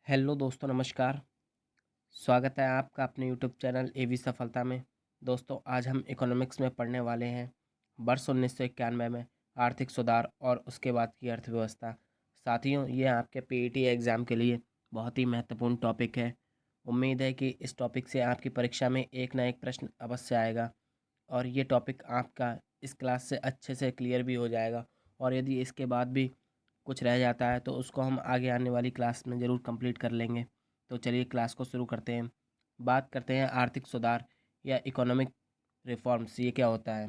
Hello दोस्तों, नमस्कार। स्वागत है आपका अपने यूट्यूब चैनल एवी सफलता में। दोस्तों, आज हम इकोनॉमिक्स में पढ़ने वाले हैं वर्ष 1991 में आर्थिक सुधार और उसके बाद की अर्थव्यवस्था। साथियों, ये आपके पीईटी एग्ज़ाम के लिए बहुत ही महत्वपूर्ण टॉपिक है। उम्मीद है कि इस टॉपिक से आपकी परीक्षा में एक ना एक प्रश्न अवश्य आएगा और ये टॉपिक आपका इस क्लास से अच्छे से क्लियर भी हो जाएगा। और यदि इसके बाद भी कुछ रह जाता है तो उसको हम आगे आने वाली क्लास में ज़रूर कंप्लीट कर लेंगे। तो चलिए क्लास को शुरू करते हैं। बात करते हैं आर्थिक सुधार या इकोनॉमिक रिफॉर्म्स, ये क्या होता है।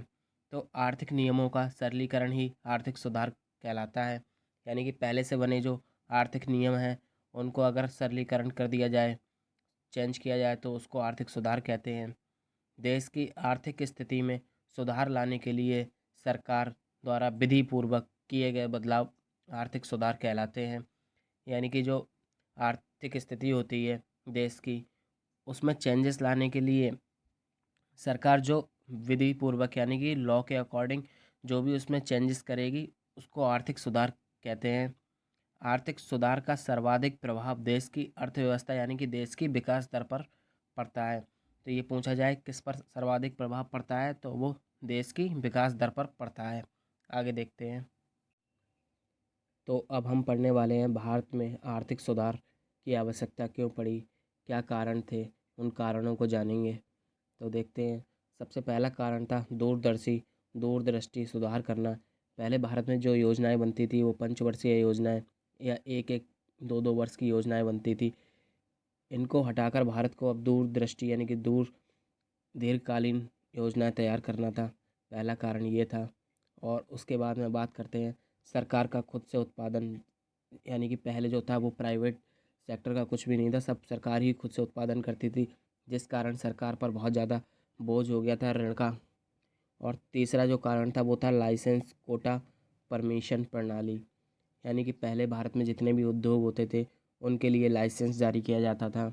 तो आर्थिक नियमों का सरलीकरण ही आर्थिक सुधार कहलाता है। यानी कि पहले से बने जो आर्थिक नियम हैं उनको अगर सरलीकरण कर दिया जाए, चेंज किया जाए, तो उसको आर्थिक सुधार कहते हैं। देश की आर्थिक स्थिति में सुधार लाने के लिए सरकार द्वारा विधि पूर्वक किए गए बदलाव आर्थिक सुधार कहलाते हैं। यानी कि जो आर्थिक स्थिति होती है देश की, उसमें चेंजेस लाने के लिए सरकार जो विधि पूर्वक यानी कि लॉ के अकॉर्डिंग जो भी उसमें चेंजेस करेगी उसको आर्थिक सुधार कहते हैं। आर्थिक सुधार का सर्वाधिक प्रभाव देश की अर्थव्यवस्था यानी कि देश की विकास दर पर पड़ता है। तो ये पूछा जाए किस पर सर्वाधिक प्रभाव पड़ता है, तो वो देश की विकास दर पर पड़ता है। आगे देखते हैं। तो अब हम पढ़ने वाले हैं भारत में आर्थिक सुधार की आवश्यकता क्यों पड़ी, क्या कारण थे, उन कारणों को जानेंगे। तो देखते हैं। सबसे पहला कारण था दूरदृष्टि सुधार करना। पहले भारत में जो योजनाएं बनती थी वो पंचवर्षीय योजनाएं या एक एक दो दो वर्ष की योजनाएं बनती थी। इनको हटाकर भारत को अब दूरदृष्टि यानी कि दीर्घकालीन योजनाएं तैयार करना था। पहला कारण ये था। और उसके बाद में बात करते हैं सरकार का खुद से उत्पादन। यानी कि पहले जो था वो प्राइवेट सेक्टर का कुछ भी नहीं था, सब सरकार ही खुद से उत्पादन करती थी, जिस कारण सरकार पर बहुत ज़्यादा बोझ हो गया था ऋण का। और तीसरा जो कारण था वो था लाइसेंस कोटा परमिशन प्रणाली। यानी कि पहले भारत में जितने भी उद्योग होते थे उनके लिए लाइसेंस जारी किया जाता था,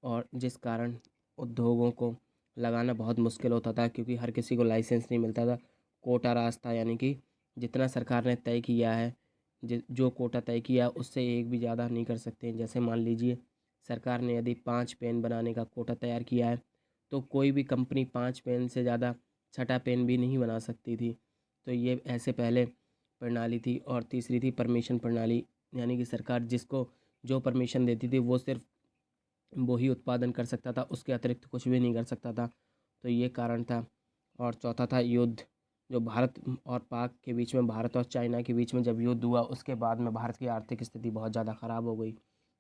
और जिस कारण उद्योगों को लगाना बहुत मुश्किल होता था क्योंकि हर किसी को लाइसेंस नहीं मिलता था। कोटा राज था, यानी कि जितना सरकार ने तय किया है, जो कोटा तय किया उससे एक भी ज़्यादा नहीं कर सकते। जैसे मान लीजिए सरकार ने यदि 5 पेन बनाने का कोटा तैयार किया है तो कोई भी कंपनी 5 पेन से ज़्यादा छठा पेन भी नहीं बना सकती थी। तो ये ऐसे पहले प्रणाली थी। और तीसरी थी परमिशन प्रणाली। यानी कि सरकार जिसको जो परमिशन देती थी वो सिर्फ वो ही उत्पादन कर सकता था, उसके अतिरिक्त कुछ भी नहीं कर सकता था। तो ये कारण था। और चौथा था युद्ध। जो भारत और पाक के बीच में, भारत और चाइना के बीच में जब युद्ध हुआ उसके बाद में भारत की आर्थिक स्थिति बहुत ज़्यादा ख़राब हो गई,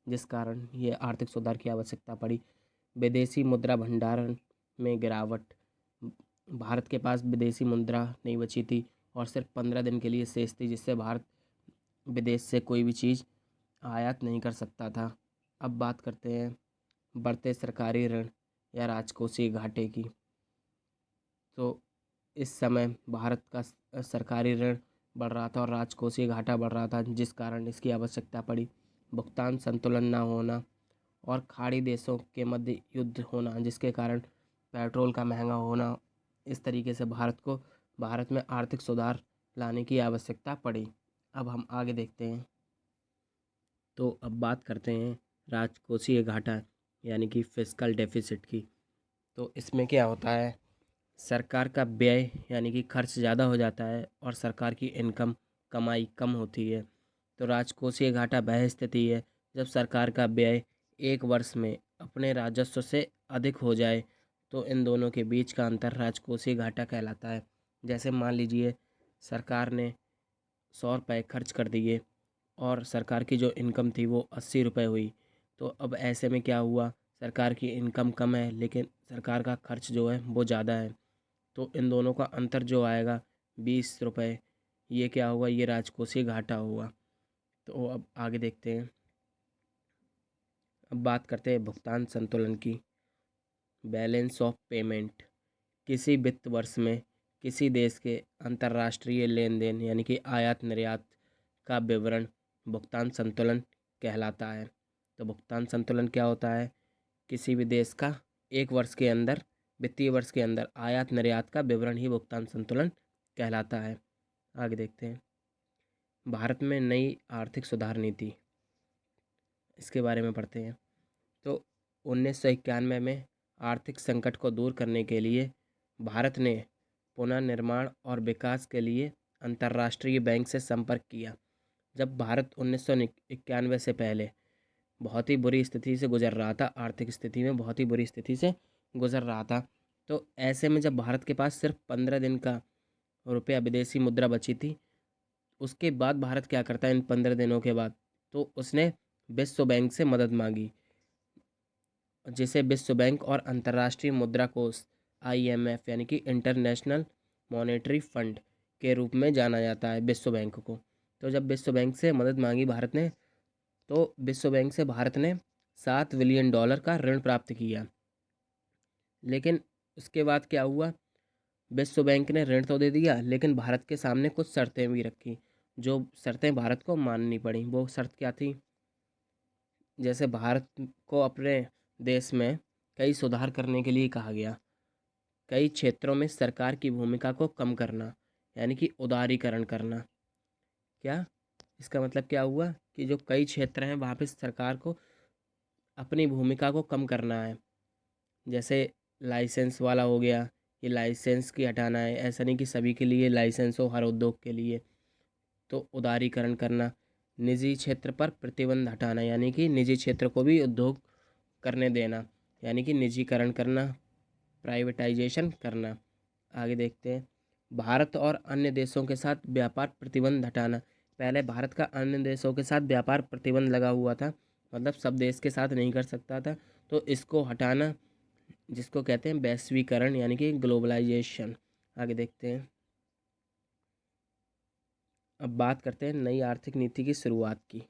जिस कारण ये आर्थिक सुधार की आवश्यकता पड़ी। विदेशी मुद्रा भंडारण में गिरावट। भारत के पास विदेशी मुद्रा नहीं बची थी और सिर्फ 15 दिन के लिए शेष थी, जिससे भारत विदेश से कोई भी चीज़ आयात नहीं कर सकता था। अब बात करते हैं बढ़ते सरकारी ऋण या राजकोषीय घाटे की। तो इस समय भारत का सरकारी ऋण बढ़ रहा था और राजकोषीय घाटा बढ़ रहा था, जिस कारण इसकी आवश्यकता पड़ी। भुगतान संतुलन न होना और खाड़ी देशों के मध्य युद्ध होना, जिसके कारण पेट्रोल का महंगा होना, इस तरीके से भारत में आर्थिक सुधार लाने की आवश्यकता पड़ी। अब हम आगे देखते हैं। तो अब बात करते हैं राजकोषीय घाटा यानी कि फिस्कल डेफिसिट की। तो इसमें क्या होता है, सरकार का व्यय यानी कि खर्च ज़्यादा हो जाता है और सरकार की इनकम कमाई कम होती है। तो राजकोषीय घाटा वह स्थिति है जब सरकार का व्यय एक वर्ष में अपने राजस्व से अधिक हो जाए। तो इन दोनों के बीच का अंतर राजकोषीय घाटा कहलाता है। जैसे मान लीजिए सरकार ने 100 रुपये खर्च कर दिए और सरकार की जो इनकम थी वो 80 रुपये हुई। तो अब ऐसे में क्या हुआ, सरकार की इनकम कम है लेकिन सरकार का खर्च जो है वो ज़्यादा है। तो इन दोनों का अंतर जो आएगा 20 रुपये, ये क्या होगा, ये राजकोषीय घाटा होगा। तो अब आगे देखते हैं। अब बात करते हैं भुगतान संतुलन की। Balance of payment. किसी वित्त वर्ष में किसी देश के अंतर्राष्ट्रीय लेन देन यानी कि आयात निर्यात का विवरण भुगतान संतुलन कहलाता है। तो भुगतान संतुलन क्या होता है, किसी भी देश का एक वर्ष के अंदर, वित्तीय वर्ष के अंदर आयात निर्यात का विवरण ही भुगतान संतुलन कहलाता है। आगे देखते हैं। भारत में नई आर्थिक सुधार नीति। इसके बारे में पढ़ते हैं। तो 1991 में आर्थिक संकट को दूर करने के लिए भारत ने पुनर्निर्माण और विकास के लिए अंतर्राष्ट्रीय बैंक से संपर्क किया। जब भारत 1991 से पहले बहुत ही बुरी स्थिति से गुजर रहा था, आर्थिक स्थिति में बहुत ही बुरी स्थिति से गुजर रहा था, तो ऐसे में जब भारत के पास सिर्फ 15 दिन का रुपया विदेशी मुद्रा बची थी, उसके बाद भारत क्या करता है इन 15 दिनों के बाद, तो उसने विश्व बैंक से मदद मांगी, जिसे विश्व बैंक और अंतर्राष्ट्रीय मुद्रा कोष IMF यानी कि इंटरनेशनल मॉनेटरी फंड के रूप में जाना जाता है विश्व बैंक को। तो जब विश्व बैंक से मदद मांगी भारत ने, तो विश्व बैंक से भारत ने $7 बिलियन का ऋण प्राप्त किया। लेकिन उसके बाद क्या हुआ, विश्व बैंक ने ऋण तो दे दिया, लेकिन भारत के सामने कुछ शर्तें भी रखी, जो शर्तें भारत को माननी पड़ी। वो शर्त क्या थी, जैसे भारत को अपने देश में कई सुधार करने के लिए कहा गया, कई क्षेत्रों में सरकार की भूमिका को कम करना, यानी कि उदारीकरण करना। क्या इसका मतलब क्या हुआ कि जो कई क्षेत्र हैं वहाँ पे सरकार को अपनी भूमिका को कम करना है। जैसे लाइसेंस वाला हो गया, ये लाइसेंस की हटाना है, ऐसा नहीं कि सभी के लिए लाइसेंस हो हर उद्योग के लिए। तो उदारीकरण करना, निजी क्षेत्र पर प्रतिबंध हटाना, यानी कि निजी क्षेत्र को भी उद्योग करने देना, यानी कि निजीकरण करना, प्राइवेटाइजेशन करना। आगे देखते हैं, भारत और अन्य देशों के साथ व्यापार प्रतिबंध हटाना। पहले भारत का अन्य देशों के साथ व्यापार प्रतिबंध लगा हुआ था, मतलब सब देश के साथ नहीं कर सकता था, तो इसको हटाना, जिसको कहते हैं वैश्वीकरण यानी कि ग्लोबलाइजेशन। आगे देखते हैं, अब बात करते हैं नई आर्थिक नीति की शुरुआत की।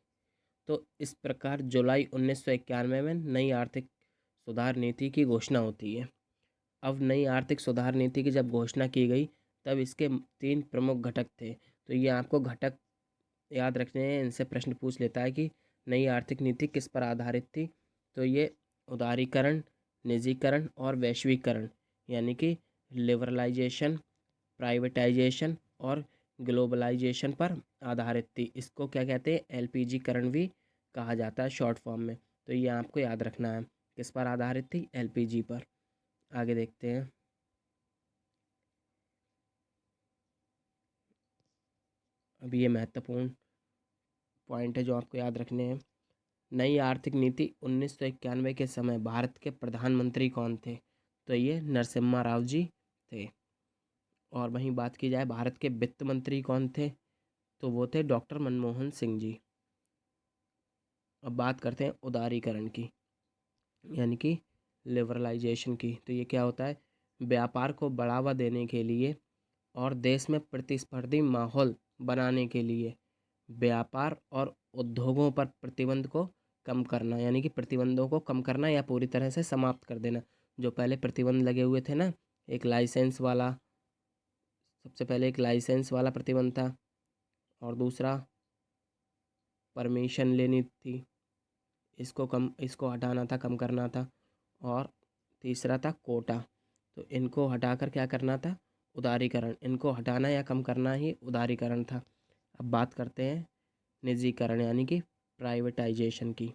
तो इस प्रकार जुलाई 1991 में नई आर्थिक सुधार नीति की घोषणा होती है। अब नई आर्थिक सुधार नीति की जब घोषणा की गई, तब इसके 3 प्रमुख घटक थे। तो ये आपको घटक याद रखने हैं, इनसे प्रश्न पूछ लेता है कि नई आर्थिक नीति किस पर आधारित थी। तो ये उदारीकरण, निजीकरण और वैश्वीकरण, यानी कि लिबरलाइजेशन, प्राइवेटाइजेशन और ग्लोबलाइजेशन पर आधारित थी। इसको क्या कहते हैं, LPG करण भी कहा जाता है शॉर्ट फॉर्म में। तो ये आपको याद रखना है, किस पर आधारित थी, LPG पर। आगे देखते हैं, अब ये महत्वपूर्ण पॉइंट है जो आपको याद रखने हैं। नई आर्थिक नीति 1991 के समय भारत के प्रधानमंत्री कौन थे, तो ये नरसिम्हा राव जी थे। और वहीं बात की जाए भारत के वित्त मंत्री कौन थे, तो वो थे डॉक्टर मनमोहन सिंह जी। अब बात करते हैं उदारीकरण की, यानी कि लिबरलाइजेशन की। तो ये क्या होता है, व्यापार को बढ़ावा देने के लिए और देश में प्रतिस्पर्धी माहौल बनाने के लिए व्यापार और उद्योगों पर प्रतिबंध को कम करना, यानी कि प्रतिबंधों को कम करना या पूरी तरह से समाप्त कर देना। जो पहले प्रतिबंध लगे हुए थे ना, एक लाइसेंस वाला, सबसे पहले एक लाइसेंस वाला प्रतिबंध था, और दूसरा परमिशन लेनी थी, इसको हटाना था, कम करना था, और तीसरा था कोटा। तो इनको हटाकर क्या करना था, उदारीकरण। इनको हटाना या कम करना ही उदारीकरण था। अब बात करते हैं निजीकरण यानी कि प्राइवेटाइजेशन की।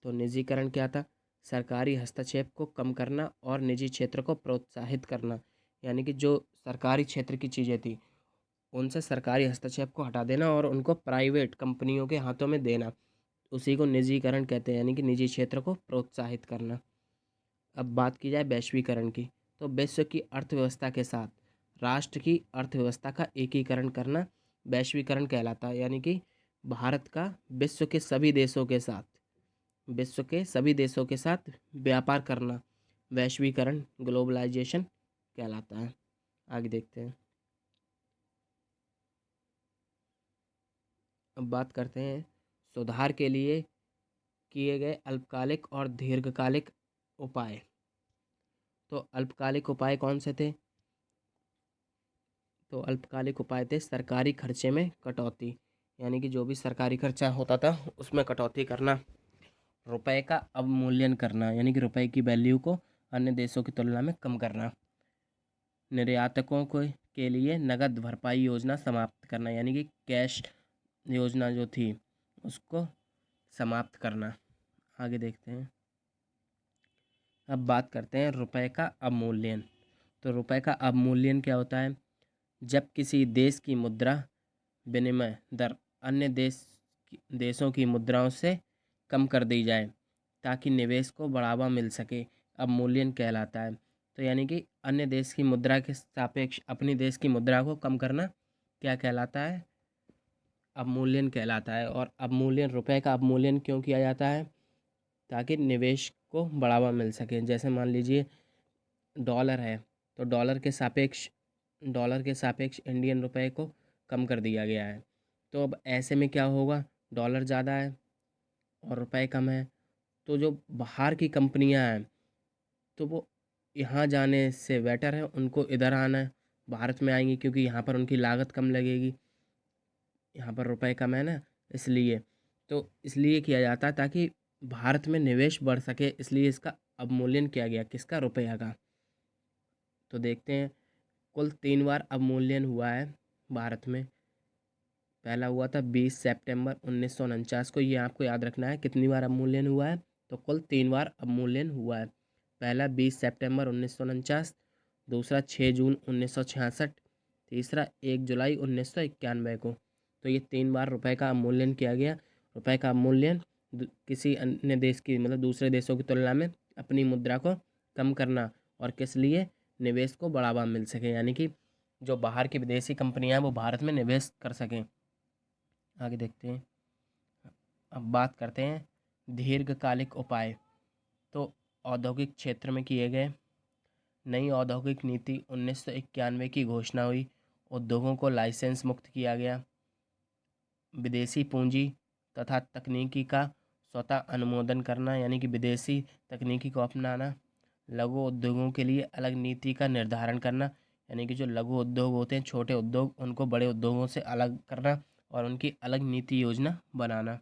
तो निजीकरण क्या था, सरकारी हस्तक्षेप को कम करना और निजी क्षेत्र को प्रोत्साहित करना, यानी कि जो सरकारी क्षेत्र की चीज़ें थी उनसे सरकारी हस्तक्षेप को हटा देना और उनको प्राइवेट कंपनियों के हाथों में देना, उसी को निजीकरण कहते हैं, यानी कि निजी क्षेत्र को प्रोत्साहित करना। अब बात की जाए वैश्वीकरण की, तो विश्व की अर्थव्यवस्था के साथ राष्ट्र की अर्थव्यवस्था का एकीकरण करना वैश्वीकरण कहलाता है, यानी कि भारत का विश्व के सभी देशों के साथ व्यापार करना वैश्वीकरण, ग्लोबलाइजेशन कहलाता है। आगे देखते हैं, अब बात करते हैं सुधार के लिए किए गए अल्पकालिक और दीर्घकालिक उपाय। तो अल्पकालिक उपाय कौन से थे, तो अल्पकालिक उपाय थे सरकारी खर्चे में कटौती, यानी कि जो भी सरकारी खर्चा होता था उसमें कटौती करना, रुपए का अवमूल्यन करना, यानी कि रुपए की वैल्यू को अन्य देशों की तुलना में कम करना, निर्यातकों को के लिए नगद भरपाई योजना समाप्त करना, यानी कि कैश योजना जो थी उसको समाप्त करना। आगे देखते हैं। अब बात करते हैं रुपए का अवमूल्यन। तो रुपए का अवमूल्यन क्या होता है? जब किसी देश की मुद्रा विनिमय दर अन्य देशों की मुद्राओं से कम कर दी जाए ताकि निवेश को बढ़ावा मिल सके, अवमूल्यन कहलाता है। तो यानी कि अन्य देश की मुद्रा के सापेक्ष अपनी देश की मुद्रा को कम करना क्या कहलाता है? अवमूल्यन कहलाता है। और अवमूल्यन, रुपए का अवमूल्यन क्यों किया जाता है? ताकि निवेश को बढ़ावा मिल सके। जैसे मान लीजिए डॉलर है, तो डॉलर के सापेक्ष इंडियन रुपए को कम कर दिया गया है। तो अब ऐसे में क्या होगा? डॉलर ज़्यादा है और रुपए कम है, तो जो बाहर की कंपनियां हैं तो वो यहाँ जाने से बेटर है उनको इधर आना है, भारत में आएंगी, क्योंकि यहाँ पर उनकी लागत कम लगेगी, यहाँ पर रुपए कम है ना, इसलिए। तो इसलिए किया जाता है ताकि भारत में निवेश बढ़ सके, इसलिए इसका अवमूल्यन किया गया। किसका? रुपया का। तो देखते हैं, कुल 3 बार अवमूल्यन हुआ है भारत में। पहला हुआ था 20 सितंबर 1949 को। ये आपको याद रखना है कितनी बार अवमूल्यन हुआ है। तो कुल 3 बार अवमूल्यन हुआ है। पहला 20 सितंबर 1949, दूसरा 6 जून 1966, तीसरा 1 जुलाई 1991 को। तो ये 3 बार रुपए का अवमूल्यन किया गया। रुपए का अवमूल्यन किसी अन्य देश की, मतलब दूसरे देशों की तुलना में अपनी मुद्रा को कम करना, और किस लिए? निवेश को बढ़ावा मिल सके, यानी कि जो बाहर की विदेशी कंपनियां हैं वो भारत में निवेश कर सकें। आगे देखते हैं। अब बात करते हैं दीर्घकालिक उपाय। तो औद्योगिक क्षेत्र में किए गए। नई औद्योगिक नीति 1991 की घोषणा हुई। उद्योगों को लाइसेंस मुक्त किया गया। विदेशी पूंजी तथा तकनीकी का स्वतः अनुमोदन करना, यानी कि विदेशी तकनीकी को अपनाना। लघु उद्योगों के लिए अलग नीति का निर्धारण करना, यानी कि जो लघु उद्योग होते हैं, छोटे उद्योग, उनको बड़े उद्योगों से अलग करना और उनकी अलग नीति योजना बनाना।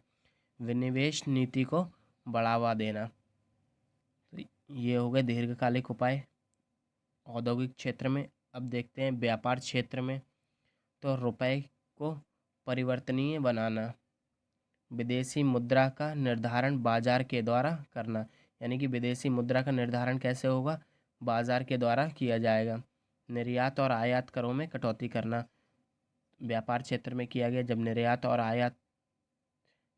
विनिवेश नीति को बढ़ावा देना। तो ये हो गए दीर्घकालिक उपाय औद्योगिक क्षेत्र में। अब देखते हैं व्यापार क्षेत्र में। तो रुपए को परिवर्तनीय बनाना। विदेशी मुद्रा का निर्धारण बाजार के द्वारा करना, यानी कि विदेशी मुद्रा का निर्धारण कैसे होगा? बाजार के द्वारा किया जाएगा। निर्यात और आयात करों में कटौती करना। व्यापार क्षेत्र में किया गया। जब निर्यात और आयात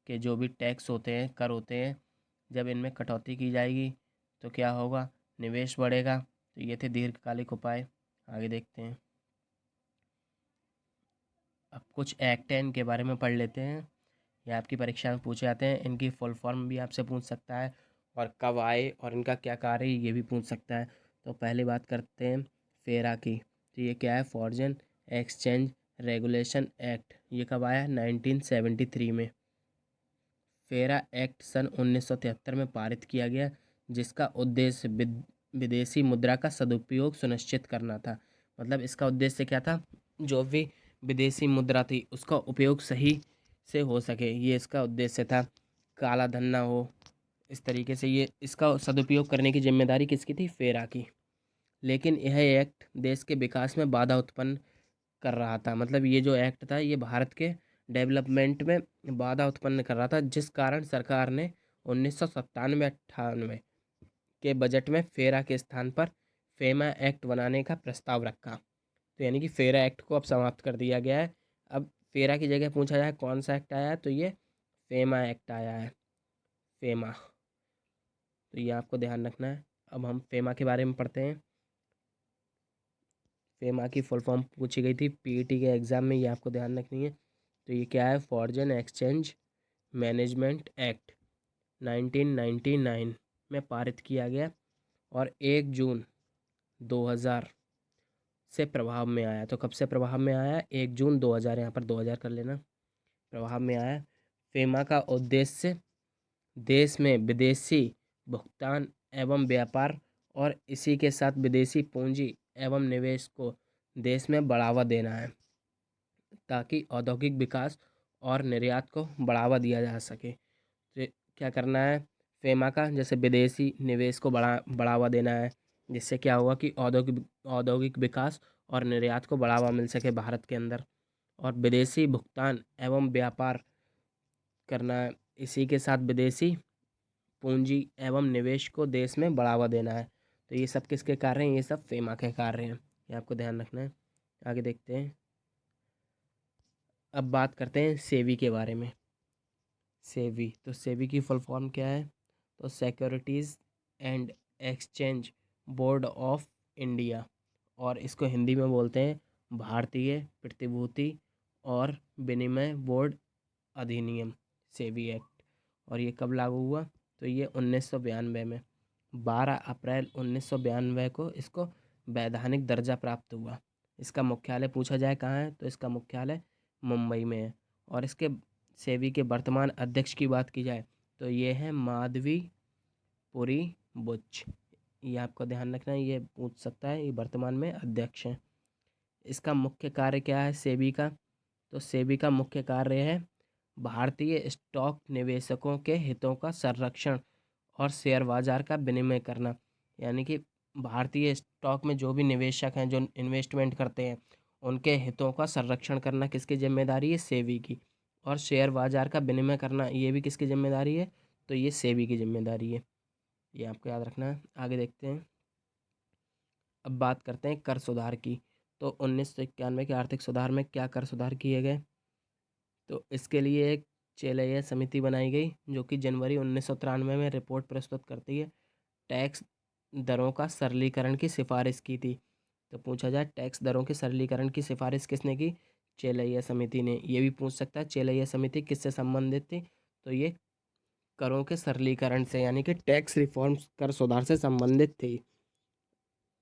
के जो भी टैक्स होते हैं, कर होते हैं, जब इनमें कटौती की जाएगी तो क्या होगा? निवेश बढ़ेगा। तो ये थे दीर्घकालिक उपाय। आगे देखते हैं। अब कुछ एक्ट है, इनके बारे में पढ़ लेते हैं। ये आपकी परीक्षा में पूछे जाते हैं। इनकी फुल फॉर्म भी आपसे पूछ सकता है, और कब आए और इनका क्या कार्य है ये भी पूछ सकता है। तो पहले बात करते हैं फेरा की। तो ये क्या है? Foreign exchange regulation act. ये कब आया? 1973 में। फेरा एक्ट सन 1973 में पारित किया गया, जिसका उद्देश्य विदेशी मुद्रा का सदुपयोग सुनिश्चित करना था। मतलब इसका उद्देश्य क्या था? जो भी विदेशी मुद्रा थी उसका उपयोग सही से हो सके, ये इसका उद्देश्य था। काला धन ना हो, इस तरीके से ये इसका सदुपयोग करने की जिम्मेदारी किसकी थी? फेरा की। लेकिन यह एक्ट देश के विकास में बाधा उत्पन्न कर रहा था। मतलब ये जो एक्ट था ये भारत के डेवलपमेंट में बाधा उत्पन्न कर रहा था, जिस कारण सरकार ने 1997-98 के बजट में फेरा के स्थान पर फेमा एक्ट बनाने का प्रस्ताव रखा। तो यानी कि फेरा एक्ट को अब समाप्त कर दिया गया है। अब फेरा की जगह पूछा जाए कौन सा एक्ट आया है, तो ये फेमा एक्ट आया है। फेमा, तो ये आपको ध्यान रखना है। अब हम फेमा के बारे में पढ़ते हैं। फेमा की फुल फॉर्म पूछी गई थी पीईटी के एग्ज़ाम में, ये आपको ध्यान रखनी है। तो ये क्या है? फॉरेन एक्सचेंज मैनेजमेंट एक्ट 1999 में पारित किया गया, और 1 जून 2000 से प्रभाव में आया। तो कब से प्रभाव में आया? 1 जून 2000, यहाँ पर 2000 कर लेना। प्रभाव में आया। फेमा का उद्देश्य देश में विदेशी भुगतान एवं व्यापार और इसी के साथ विदेशी पूंजी एवं निवेश को देश में बढ़ावा देना है, ताकि औद्योगिक विकास और निर्यात को बढ़ावा दिया जा सके। तो क्या करना है? फेमा का जैसे विदेशी निवेश को बढ़ावा देना है, जिससे क्या होगा कि औद्योगिक विकास और निर्यात को बढ़ावा मिल सके भारत के अंदर। और विदेशी भुगतान एवं व्यापार करना है, इसी के साथ विदेशी पूंजी एवं निवेश को देश में बढ़ावा देना है। तो ये सब किसके कार्य हैं? ये सब फेमा के कार्य हैं, ये आपको ध्यान रखना है। आगे देखते हैं। अब बात करते हैं सेबी के बारे में। सेबी, तो सेबी की फुल फॉर्म क्या है? तो securities and exchange board of India, और इसको हिंदी में बोलते हैं भारतीय प्रतिभूति और विनिमय बोर्ड अधिनियम, सेबी एक्ट। और ये कब लागू हुआ? तो ये 1992 में, 12 अप्रैल 1992 को इसको वैधानिक दर्जा प्राप्त हुआ। इसका मुख्यालय पूछा जाए कहाँ है, तो इसका मुख्यालय मुंबई में है। और इसके सेबी के वर्तमान अध्यक्ष की बात की जाए तो ये है माधवी पुरी बुच। ये आपको ध्यान रखना है, ये पूछ सकता है, ये वर्तमान में अध्यक्ष हैं। इसका मुख्य कार्य क्या है सेबी का? तो सेबी का मुख्य कार्य है भारतीय स्टॉक निवेशकों के हितों का संरक्षण और शेयर बाजार का विनिमय करना। यानी कि भारतीय स्टॉक में जो भी निवेशक हैं, जो इन्वेस्टमेंट करते हैं, उनके हितों का संरक्षण करना किसकी जिम्मेदारी है? सेबी की। और शेयर बाजार का विनिमय करना ये भी किसकी जिम्मेदारी है? तो ये सेबी की जिम्मेदारी है, ये आपको याद रखना है। आगे देखते हैं। अब बात करते हैं कर सुधार की। तो 1991 के आर्थिक सुधार में क्या कर सुधार किए गए? तो इसके लिए एक चेलैया समिति बनाई गई जो कि जनवरी 1993 में रिपोर्ट प्रस्तुत करती है। टैक्स दरों का सरलीकरण की सिफारिश की थी। तो पूछा जाए टैक्स दरों के सरलीकरण की सिफारिश किसने की? चेलैया समिति ने। ये भी पूछ सकता है चेलैया समिति किससे संबंधित थी? तो ये करों के सरलीकरण से, यानी कि टैक्स रिफॉर्म्स, कर सुधार से संबंधित थी।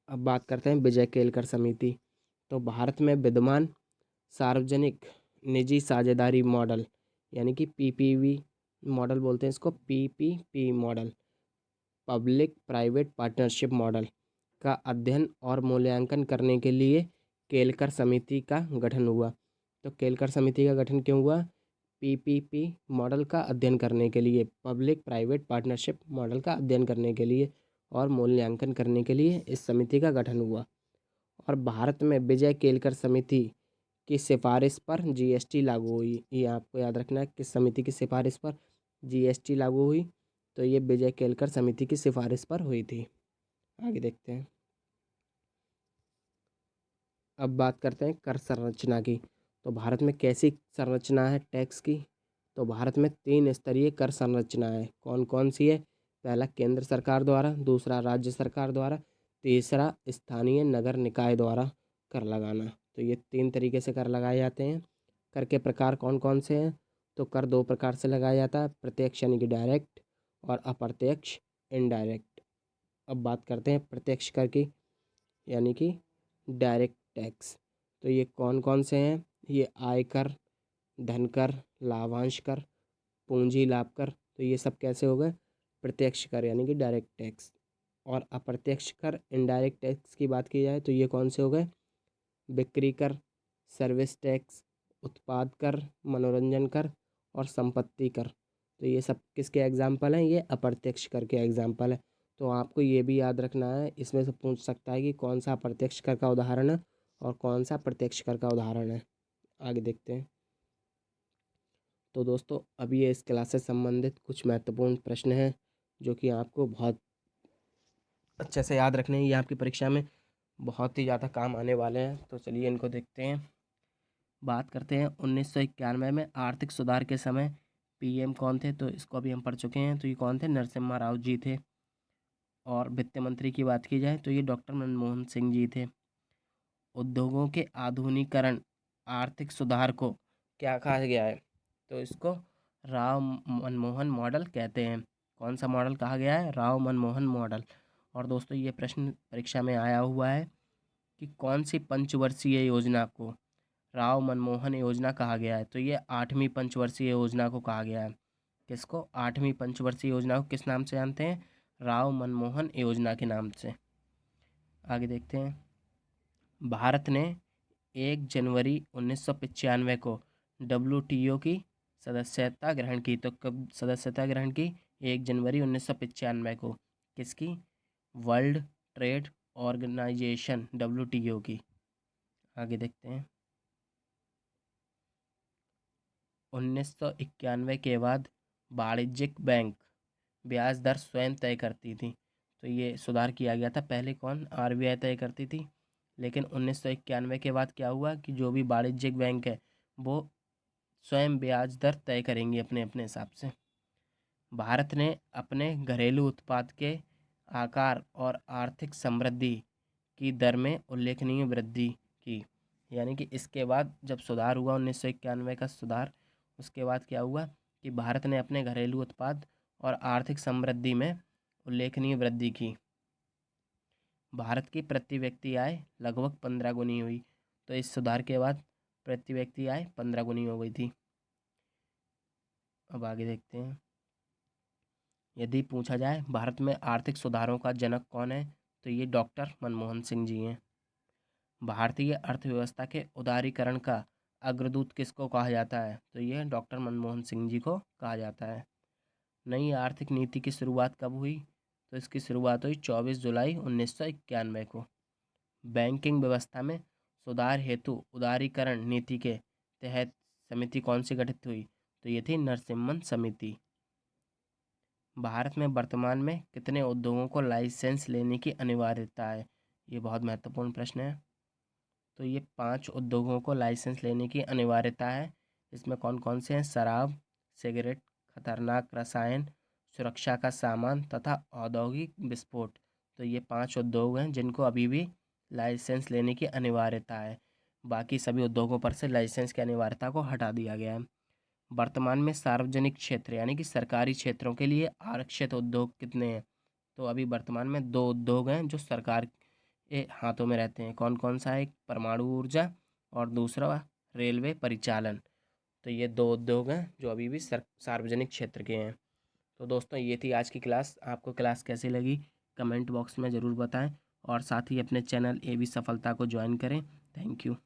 अब बात करते हैं विजय केलकर समिति। तो भारत में विद्यमान सार्वजनिक निजी साझेदारी मॉडल, यानी कि पीपीवी मॉडल बोलते हैं इसको, PPP model, public private partnership model का अध्ययन और मूल्यांकन करने के लिए केलकर समिति का गठन हुआ। तो केलकर समिति का गठन क्यों हुआ? पीपीपी मॉडल का अध्ययन करने के लिए, पब्लिक प्राइवेट पार्टनरशिप मॉडल का अध्ययन करने के लिए और मूल्यांकन करने के लिए इस समिति का गठन हुआ। और भारत में विजय केलकर समिति की सिफारिश पर जीएसटी लागू हुई। ये आपको याद रखना है, किस समिति की सिफारिश पर जीएसटी लागू हुई? तो ये विजय केलकर समिति की सिफारिश पर हुई थी। आगे देखते हैं। अब बात करते हैं कर संरचना की। तो भारत में कैसी संरचना है टैक्स की? तो भारत में 3 स्तरीय कर संरचना है। कौन कौन सी है? पहला केंद्र सरकार द्वारा, दूसरा राज्य सरकार द्वारा, तीसरा स्थानीय नगर निकाय द्वारा कर लगाना। तो ये 3 तरीके से कर लगाए जाते हैं। कर के प्रकार कौन कौन से हैं? तो कर 2 प्रकार से लगाया जाता है, प्रत्यक्ष यानी कि डायरेक्ट, और अप्रत्यक्ष इनडायरेक्ट। अब बात करते हैं प्रत्यक्ष कर की, यानी कि डायरेक्ट टैक्स। तो ये कौन कौन से हैं? ये आयकर, धनकर, लाभांश कर, पूंजी लाभ कर। तो ये सब कैसे हो गए? प्रत्यक्ष कर यानी कि डायरेक्ट टैक्स। और अप्रत्यक्ष कर, इनडायरेक्ट टैक्स की बात की जाए तो ये कौन से हो गए? बिक्री कर, सर्विस टैक्स, उत्पाद कर, मनोरंजन कर और संपत्ति कर। तो ये सब किसके एग्जाम्पल हैं? ये अप्रत्यक्ष कर के एग्जाम्पल है। तो आपको ये भी याद रखना है, इसमें से पूछ सकता है कि कौन सा अप्रत्यक्ष कर का उदाहरण है और कौन सा प्रत्यक्ष कर का उदाहरण है। आगे देखते हैं। तो दोस्तों अभी ये इस क्लास से संबंधित कुछ महत्वपूर्ण प्रश्न हैं जो कि आपको बहुत अच्छे से याद रखने हैं। ये आपकी परीक्षा में बहुत ही ज़्यादा काम आने वाले हैं। तो चलिए इनको देखते हैं। बात करते हैं 1991 में आर्थिक सुधार के समय पीएम कौन थे? तो इसको अभी हम पढ़ चुके हैं। तो ये कौन थे? नरसिम्हा राव जी थे। और वित्त मंत्री की बात की जाए तो ये डॉक्टर मनमोहन सिंह जी थे। उद्योगों के आधुनिकीकरण आर्थिक सुधार को क्या कहा गया है? तो इसको राव मनमोहन मॉडल कहते हैं। कौन सा मॉडल कहा गया है? राव मनमोहन मॉडल। और दोस्तों ये प्रश्न परीक्षा में आया हुआ है कि कौन सी पंचवर्षीय योजना को राव मनमोहन योजना कहा गया है? तो ये 8वीं पंचवर्षीय योजना को कहा गया है। किसको? 8वीं पंचवर्षीय योजना को किस नाम से जानते हैं? राव मनमोहन योजना के नाम से। आगे देखते हैं। भारत ने 1 जनवरी 1995 को WTO की सदस्यता ग्रहण की। तो कब सदस्यता ग्रहण की? 1 जनवरी 1995 को। किसकी? वर्ल्ड ट्रेड ऑर्गेनाइजेशन WTO की। आगे देखते हैं। 1991 के बाद वाणिज्यिक बैंक ब्याज दर स्वयं तय करती थी। तो ये सुधार किया गया था। पहले कौन, आरबीआई तय करती थी, लेकिन 1991 के बाद क्या हुआ कि जो भी वाणिज्यिक बैंक है वो स्वयं ब्याज दर तय करेंगी अपने अपने हिसाब से। भारत ने अपने घरेलू उत्पाद के आकार और आर्थिक समृद्धि की दर में उल्लेखनीय वृद्धि की। यानी कि इसके बाद जब सुधार हुआ 1991 का सुधार, उसके बाद क्या हुआ कि भारत ने अपने घरेलू उत्पाद और आर्थिक समृद्धि में उल्लेखनीय वृद्धि की। भारत की प्रति व्यक्ति आय लगभग 15 गुनी हुई। तो इस सुधार के बाद प्रति व्यक्ति आय 15 गुनी हो गई थी। अब आगे देखते हैं। यदि पूछा जाए भारत में आर्थिक सुधारों का जनक कौन है, तो ये डॉक्टर मनमोहन सिंह जी हैं। भारतीय अर्थव्यवस्था के उदारीकरण का अग्रदूत किसको कहा जाता है, तो ये डॉक्टर मनमोहन सिंह जी को कहा जाता है। नई आर्थिक नीति की शुरुआत कब हुई, तो इसकी शुरुआत हुई 24 जुलाई 1991 को। बैंकिंग व्यवस्था में सुधार हेतु उदारीकरण नीति के तहत समिति कौन सी गठित हुई, तो ये थी नरसिम्हन समिति। भारत में वर्तमान में कितने उद्योगों को लाइसेंस लेने की अनिवार्यता है, ये बहुत महत्वपूर्ण प्रश्न है। तो ये 5 उद्योगों को लाइसेंस लेने की अनिवार्यता है। इसमें कौन कौन से हैं, शराब, सिगरेट, खतरनाक रसायन, सुरक्षा का सामान तथा औद्योगिक विस्फोट। तो ये 5 उद्योग हैं जिनको अभी भी लाइसेंस लेने की अनिवार्यता है। बाकी सभी उद्योगों पर से लाइसेंस की अनिवार्यता को हटा दिया गया है। वर्तमान में सार्वजनिक क्षेत्र यानी कि सरकारी क्षेत्रों के लिए आरक्षित उद्योग कितने हैं, तो अभी वर्तमान में 2 उद्योग हैं जो सरकार के हाथों में रहते हैं। कौन कौन सा है, एक परमाणु ऊर्जा और दूसरा रेलवे परिचालन। तो ये 2 उद्योग हैं जो अभी भी सार्वजनिक क्षेत्र के हैं। तो दोस्तों ये थी आज की क्लास। आपको क्लास कैसी लगी कमेंट बॉक्स में ज़रूर बताएं और साथ ही अपने चैनल ए बी सफलता को ज्वाइन करें। Thank you.